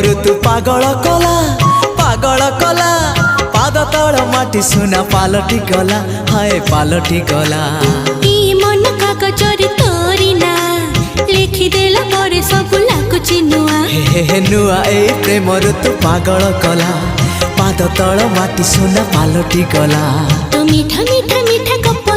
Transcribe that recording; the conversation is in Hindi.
ऋतु पागल कला पागल कला पाद तल माटी सुना पालटी गला हाय पालटी गला मन कागजरे तोरी ना लिखिदेला पर सब लाଗୁଛି नुआ हे नुआ ए प्रेम ऋतु पागल कला पाद तल माटी सुना पालटी गला तो मीठा मीठा मीठा गप